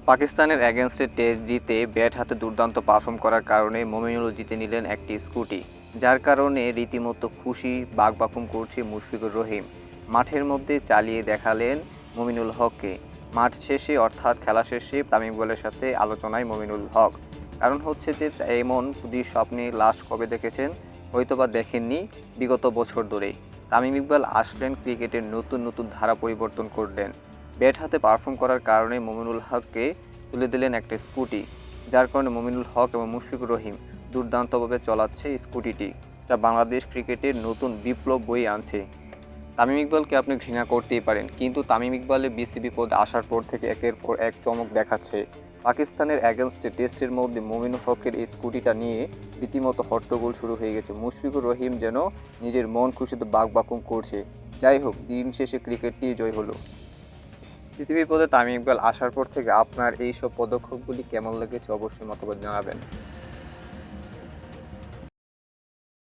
পাকিস্তানের এগেনস্টে টেস্ট জিতে ব্যাট হাতে দুর্দান্ত পারফর্ম করার কারণে মমিনুল জিতে নিলেন একটি স্কুটি, যার কারণে রীতিমতো খুশি বাকবাকুম করছে মুশফিকুর রহিম। মাঠের মধ্যে চালিয়ে দেখালেন মমিনুল হককে। মাঠ শেষে অর্থাৎ খেলা শেষে তামিম ইকবালের সাথে আলোচনায় মমিনুল হক। কারণ হচ্ছে যে এমন খুদির স্বপ্নে লাস্ট কবে দেখেছেন, হয়তোবা দেখেননি বিগত বছর ধরেই। তামিম ইকবাল আসলেন, ক্রিকেটের নতুন নতুন ধারা পরিবর্তন করলেন। ব্যাট হাতে পারফর্ম করার কারণে মমিনুল হককে তুলে দিলেন একটা স্কুটি, যার কারণে মমিনুল হক এবং মুশফিকুর রহিম দুর্দান্তভাবে চলাচ্ছে স্কুটিটি, যা বাংলাদেশ ক্রিকেটের নতুন বিপ্লব বয়ে আনছে। তামিম ইকবালকে আপনি ঘৃণা করতেই পারেন, কিন্তু তামিম ইকবালের বিসিবি পদে আসার পর থেকে একের পর এক চমক দেখাচ্ছে। পাকিস্তানের অ্যাগেনস্টে টেস্টের মধ্যে মমিনুল হকের এই স্কুটিটা নিয়ে রীতিমতো হট্টগোল শুরু হয়ে গেছে। মুশফিকুর রহিম যেন নিজের মন খুশিতে বাকবাকুম করছে। যাই হোক, দিন শেষে ক্রিকেটটিই জয় হলো। বিসিবি পদে তামিম ইকবাল আসার পর থেকে আপনার এইসব পদক্ষেপগুলি কেমন লেগেছে অবশ্যই মতামত জানাবেন।